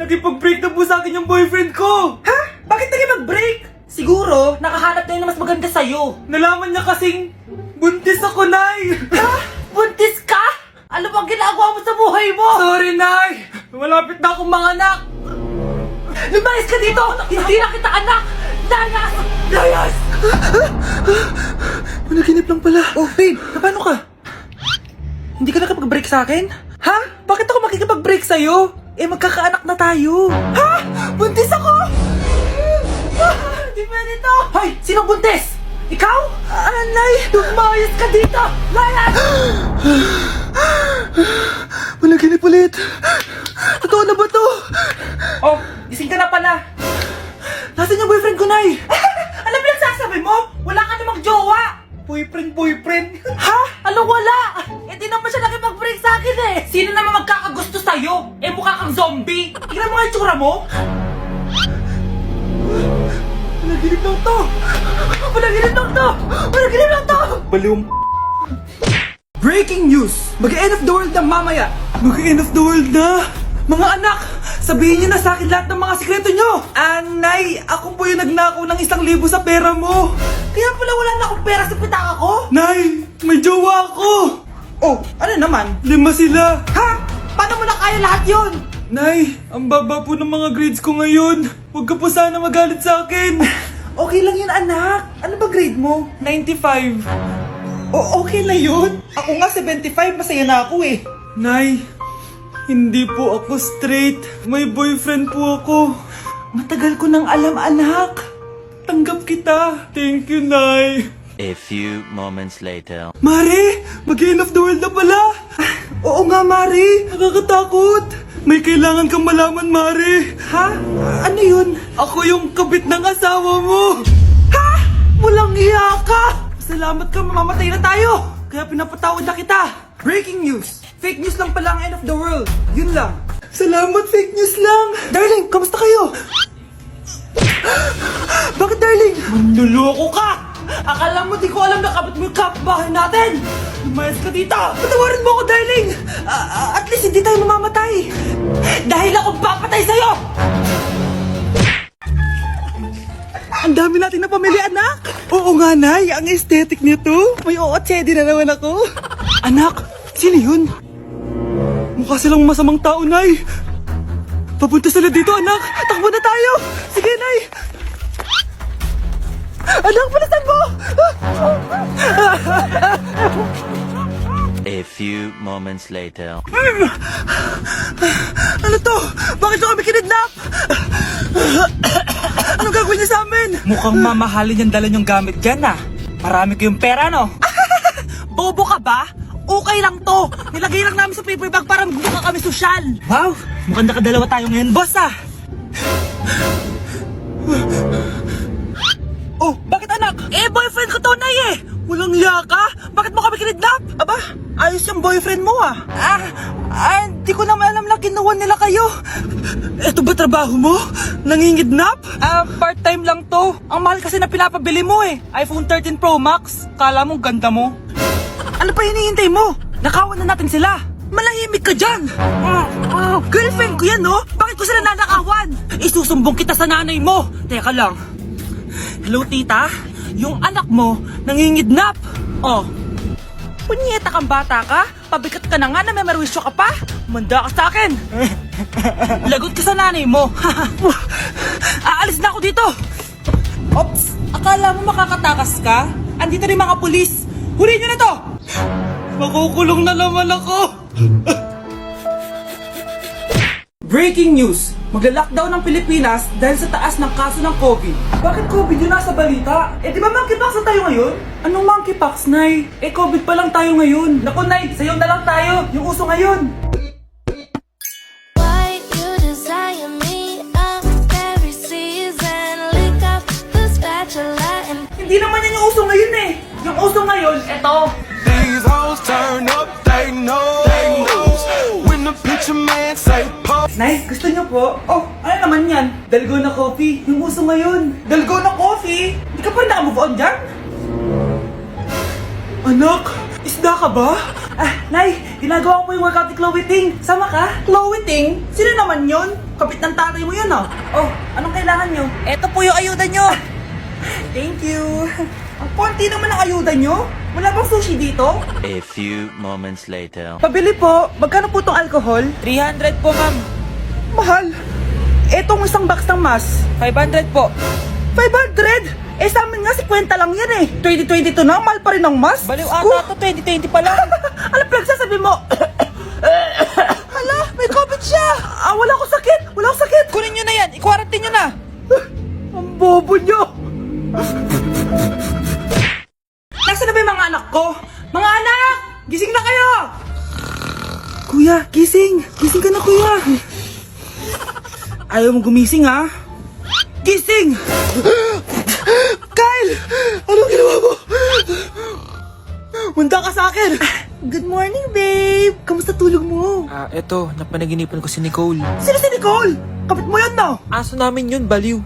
Nakipag-break na po sa akin yung boyfriend ko! Ha? Bakit nakipag-break? Siguro, nakahanap na yun na mas maganda sa'yo. Nalaman niya kasing buntis ako, Nay! Ha? Buntis ka? Ano bang ginagawa mo sa buhay mo? Sorry, Nay! Malapit na akong manganak! Lumayas ka dito! Hindi na kita anak! Layas! Layas! Managinip lang pala. Oh, babe, paano ka? Hindi ka nakapag-break sa akin? Ha? Bakit ako makikipag-break sa'yo? Eh, magkakaanak na tayo. Ha? Buntis ako? Di pwede to. Hoy, sinong buntis? Ikaw? Anay, lumayas ka dito! Layas! Managinip ulit. Totoo na ba to? Oh, gising ka na pala. Nasaan yung boyfriend ko, Nay? Alam mo yung sasabi mo? Wala ka namang jowa. Boyfriend. Ha? Alam wala! Eh di naman siya nakipag-break sa akin eh! Sino naman magkakagusto sa'yo? Eh mukha kang zombie! Tingnan mo nga yung tsura mo! Managinip lang to. Panaginip lang to! Panaginip lang to! Baliwang Breaking news! Mag-end of the world na mamaya! Mag-end of the world na. Mga anak! Sabihin niyo na sa akin lahat ng mga sikreto niyo! Anay, ako po yung nagnakaw ng 1,000 sa pera mo. Kaya pala wala na akong pera sa pitaka ko! Nay, may jowa ako. Oh, ano naman? 5 sila. Ha? Paano mo na kaya lahat yun? Nay, ang baba po ng mga grades ko ngayon. Huwag ka po sana magalit sa akin. Okay lang yun anak! Ano ba grade mo? 95. Okay na yun! Ako nga 75, masaya na ako eh! Nay, hindi po ako straight. May boyfriend po ako. Matagal ko nang alam anak! Tanggap kita. Thank you, Nay. A few moments later. Mare, mag-end of the world na pala. Oo nga, Mari! Nakakatakot. May kailangan kang malaman, Mare. Ha? Ano yun? Ako yung kabit ng asawa mo. Ha? Walang iya ka! Salamat ka, mamamatay na tayo! Kaya pinapatawad na kita! Breaking news! Fake news lang pala ang end of the world! Yun lang! Salamat, fake news lang. Darling, kamusta kayo? Bakit, darling? Manluloko ka! Akala mo di ko alam na kapit mo yung kapbahay natin! Lumayas ka dito! Patawarin mo ako, darling! At least hindi tayo mamamatay! Dahil akong papatay sa'yo! Ang dami natin na pamilya, anak. Oo nga, Nay. Ang aesthetic nito. May ootsedi na naman ako. Anak, sino yun? Mukha silang masamang tao, Nay. Papunta sila dito, anak. Takbo na tayo. Sige, Nay. Anak, palasan mo! A few moments later. Ano to? Bakit nyo kami kinidnap? Anong gagawin niya sa amin? Mukhang mamahalin yung dala yung gamit dyan ah. Marami kayong pera no? Bobo ka ba? Okay lang to. Nilagay lang namin sa paper bag para magbuka kami sosyal. Wow, mukhang nakadalawa tayo ngayon boss ah. Oh, bakit anak? Eh, boyfriend ko to, Nay eh. Walang liya ka? Bakit mo kami kinidnap? Aba, ayos yung boyfriend mo ah. Hindi ko naman alam na kinuha nila kayo. Eto ba trabaho mo? Nangingidnap? Part-time lang to. Ang mahal kasi na pinapabili mo eh. iPhone 13 Pro Max. Kala mo ganda mo. Ano pa hinihintay mo? Nakawan na natin sila. Malahimik ka dyan. Girlfriend ko yan no? Bakit ko sila nanakawan? Isusumbong kita sa nanay mo. Teka lang. Hello tita? Yung anak mo nangingidnap. Oh. Punyeta kang bata ka? Pabikat ka na nga na may marwisyo ka pa? Manda ka sa akin! Lagot ka sa nanay mo! Aalis na ako dito! Ops! Akala mo makakatakas ka? Andito rin mga pulis! Huli nyo na to! Makukulong na naman ako. Breaking news! Magla-lockdown ng Pilipinas dahil sa taas ng kaso ng COVID. Bakit COVID yun nasa balita? Eh di ba monkeypox na tayo ngayon? Anong monkeypox, Nay? Eh COVID pa lang tayo ngayon. Naku, Nay, sayo na lang tayo. Yung uso ngayon. Why you desire me of every season? Lick up the spatula and Hindi naman yan yung uso ngayon eh. Yung uso ngayon, eto. These hoes turn up, they know. When the picture man say pop. Nay, gusto niyo po? Oh, ano naman yan? Dalgona coffee. Yung uso ngayon. Dalgona coffee? Hindi ka pa rin naka-move on dyan? Anak, isda ka ba? Nay, ginagawa ko po yung workout ni Chloe Ting. Sama ka? Chloe Ting? Sino naman yon? Kapit ng tatay mo yun, ah. Oh, anong kailangan nyo? Eto po yung ayuda nyo. Thank you. Ang konti naman ang ayuda nyo. Wala bang sushi dito? A few moments later. Pabili po. Magkano po tong alcohol? 300 po, ma'am. Mahal. Etong isang box ng mas. 500 po. 500? Eh sa amin nga 50 lang yan eh. 2022 na, mahal pa rin ang mas. Baliw ata to, 2020 pa lang. Ano pinagsasabi mo? Hala, may COVID siya. Wala akong sakit. Wala akong sakit. Kunin nyo na yan. I-quarantine nyo na. Ang bobo nyo. Nasaan na ba yung mga anak ko? Mga anak! Gising na kayo! Kuya, gising! Gising ka na, kuya! Ayaw mo gumising, ha? Gising! Kyle! Anong ginawa mo? Munda ka sa akin! Good morning, babe! Kamusta tulog mo? Eto, napanaginipan ko si Nicole. Sino si Nicole? Kapit mo yun, no? Aso namin yun, baliw.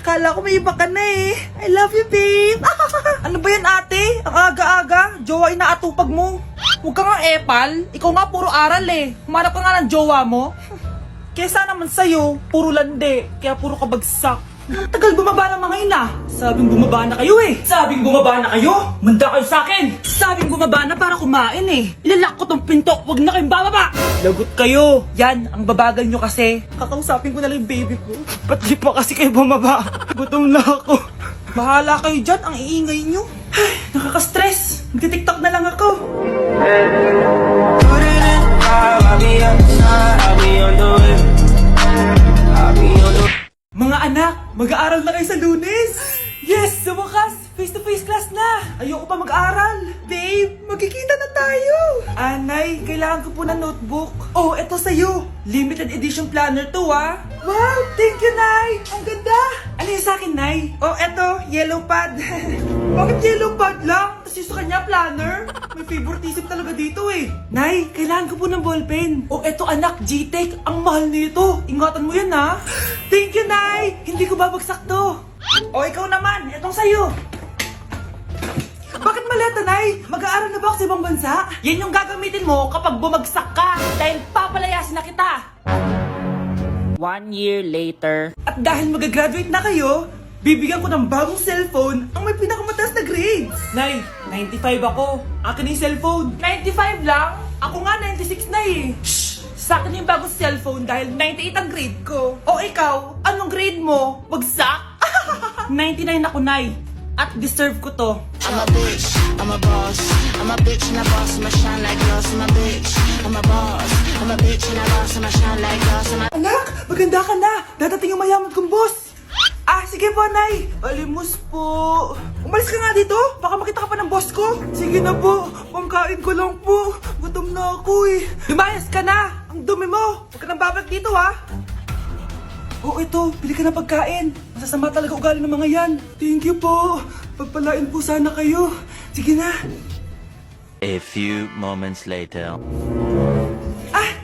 Kala ko may iba ka na eh. I love you, babe. Ano ba yan, ate? Ang aga-aga. Jowa inaatupag mo. Huwag ka nga epal. Ikaw nga puro aral eh. Humanap ka nga ng jowa mo. Kesa naman sa'yo, puro lande. Kaya puro kabagsak. Ang tagal bumaba ng mga ina. Sabing bumaba na kayo eh. Sabing bumaba na kayo. Manda kayo sa akin. Sabing bumaba na para kumain eh. Ilalak ko tong pinto. Huwag na kayong bababa. Lagot kayo. Yan, ang babagal nyo kasi. Kakausapin ko na lang yung baby ko. Ba't di pa kasi kayo bumaba? Gutom na ako. Bahala kayo dyan. Ang iingay nyo. Ay, nakaka-stress. Magti-tiktok na lang ako. Mga anak, mag-aaral na kayo sa Lunes! Yes! Sa wakas! Face-to-face class na! Ayoko pa mag-aaral! Babe, magkikita na tayo! Anay, kailangan ko po ng notebook. Oh, eto sa'yo! Limited edition planner to, ah! Wow! Thank you, Nay! Ang ganda! Ano yung sa'kin, Nay? Oh, eto, yellow pad. Bakit yellow pad lang? Tapos yung sa kanya, planner? May favoritism talaga dito eh. Nay, kailangan ko po ng ballpen. Oh, eto anak, G-Tech. Ang mahal nito. Ingatan mo yan, ha? Thank you, Nay! Hindi ko babagsak to. O, ikaw naman. Etong sa'yo. Bakit maleta, Nay? Mag-aaral na ba ako sa ibang bansa? Yan yung gagamitin mo kapag bumagsak ka. Dahil papalayasin na kita. 1 year later. At dahil mag-graduate na kayo, bibigyan ko ng bagong cellphone ang may pinakamataas na grades. Nay, 95 ako. Akin na yung cellphone. 95 lang? Ako nga 96 na eh. Shh! Sa akin yung bagong cellphone dahil 98 ang grade ko. O ikaw, anong grade mo? Bagsak? 99 ako, Nay. At deserve ko to. I'm a bitch, I'm a boss. I'm a bitch and a boss, I'ma shine like glass. I'm a bitch, I'm a boss. I'm a bitch and a boss, I'ma shine like glass. Anak, maganda ka na. Dadating yung mayaman kong boss. Sige po, Nay. Alimos po. Umalis ka nga dito. Baka makita ka pa ng boss ko. Sige na po. Pangkain ko lang po. Gutom na ako eh. Lumayas ka na. Ang dumi mo. Huwag ka nang babalik dito, ha. Oh, ito. Bili ka ng pagkain. Masasama talaga ugali ng mga yan. Thank you po. Pagpalain po sana kayo. Sige na. A few moments later.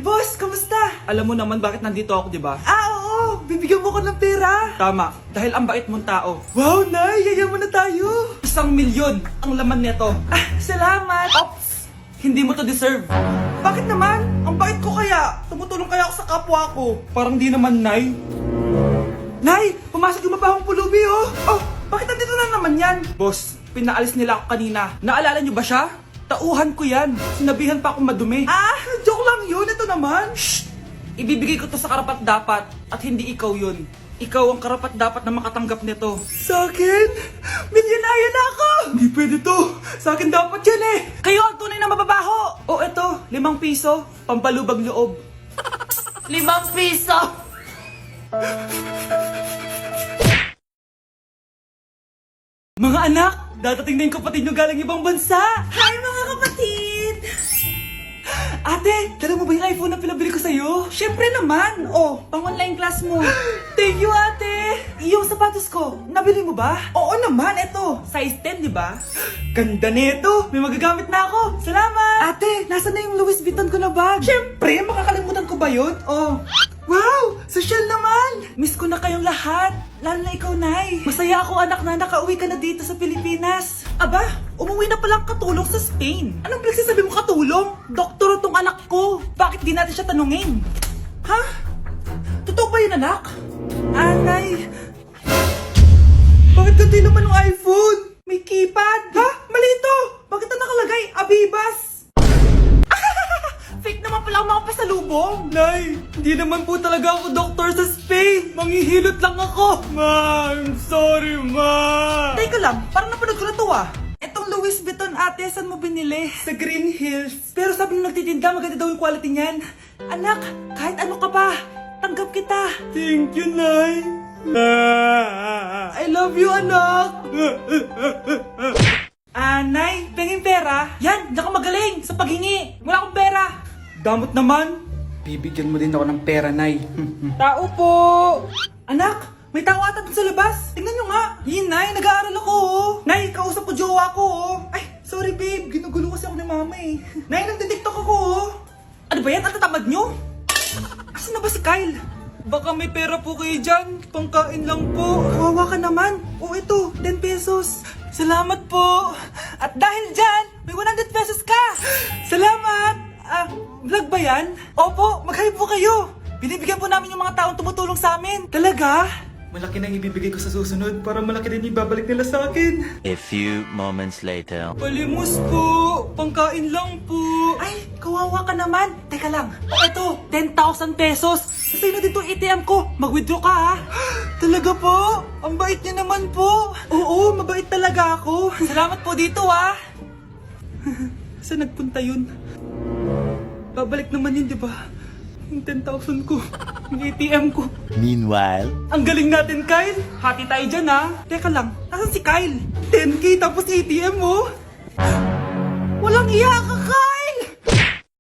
Boss, kamusta? Alam mo naman bakit nandito ako, di ba? Oo. Bibigyan mo ko ng pera. Tama. Dahil ang bait mong tao. Wow, Nay. Yayaman na tayo. 1,000,000 ang laman nito. Salamat. Ops. Hindi mo to deserve. Bakit naman? Ang bait ko kaya. Tumutulong kaya ako sa kapwa ko. Parang di naman, Nay. Nay, pumasok yung mabahong pulubi, oh. Oh, bakit nandito na naman yan? Boss, pinaalis nila ako kanina. Naalala niyo ba siya? Tauhan ko yan. Sinabihan pa akong madumi. Joke lang yun. Ito naman. Shh! Ibibigay ko to sa karapat-dapat at hindi ikaw yun. Ikaw ang karapat-dapat na makatanggap nito. Sa akin? Milyonaryo na ako! Hindi pwede to. Sa akin dapat yan eh. Kayo ang tunay na mababaho. Oh, eto. 5 piso. Pampalubag loob. 5 piso! Mga anak, dadating na yung kapatid nyo galing ibang bansa. Hi mga kapatid! Ate, dala mo ba yung iPhone na pinabili ko sa'yo? Siyempre naman. Oh, pang online class mo. Thank you, ate. Yung sapatos ko, nabili mo ba? Oo naman, eto. Size 10, di ba? Ganda nito. May magagamit na ako. Salamat. Ate, nasa na yung Louis Vuitton ko na bag? Siyempre, makakalimutan ko ba yun? Oh. Wow! Social naman! Miss ko na kayong lahat. Lalo na ikaw, Nay. Masaya ako, anak, na nakauwi ka na dito sa Pilipinas. Aba, umuwi na palang katulong sa Spain. Anong pinagsasabi mo katulong? Doktor tong anak ko. Bakit di natin siya tanungin? Ha? anak? Nay. Bakit ganito naman ng iPhone? May keypad. Ha? Mali ito. Bakit na nakalagay? Abibas. Fake naman pala ang mga pasalubong. Nay, hindi naman po talaga ako doktor sa Spain. Manghihilot lang ako. Ma, I'm sorry, ma. Teka lang, parang napanood ko na to ah. Etong Louis Vuitton ate, saan mo binili? Sa Green Hills. Pero sabi nung nagtitinda, maganda daw yung quality niyan. Anak, kahit ano ka pa, tanggap kita. Thank you, Nay. I love you, anak. Nay, pengin pera? Yan, diyan ka magaling sa paghingi. Wala akong pera. Damot naman. Bibigyan mo din ako ng pera, Nay. Tao po. Anak, may tao ata dun sa labas. Tingnan nyo nga. Yun, Nay, nag-aaral ako. Nay, kausap ko jowa ko. Ay, sorry babe. Ginugulo kasi ako ni mama eh. Nay, nagtitiktok ako. Ano ba yan? Ang tatamad nyo? Asan na ba si Kyle? Baka may pera po kayo dyan. Pangkain lang po. Kawawa ka naman. O ito, 10 pesos. Salamat po. At dahil dyan, may 100 pesos ka. Salamat. Vlog ba yan? Opo, mag-hype po kayo. Binibigyan po namin yung mga taong tumutulong sa amin. Talaga? Malaki nang ibibigay ko sa susunod para malaki din ibabalik nila sa akin. A few moments later. Palimos po. Pangkain lang po. Ay, kawawa ka naman. Teka lang. O ito, 10,000 pesos. Sa'yo na dito ATM ko. Mag-withdraw ka ha. Talaga po? Ang bait niya naman po. Oo, mabait talaga ako. Salamat po dito ha. Saan nagpunta yun? Babalik naman yun, di ba? Yung 10,000 ko. Yung ATM ko. Meanwhile. Ang galing natin, Kyle. Hati tayo dyan, ha? Teka lang, nasan si Kyle? 10K tapos ATM mo? Walang iya ka, Kyle!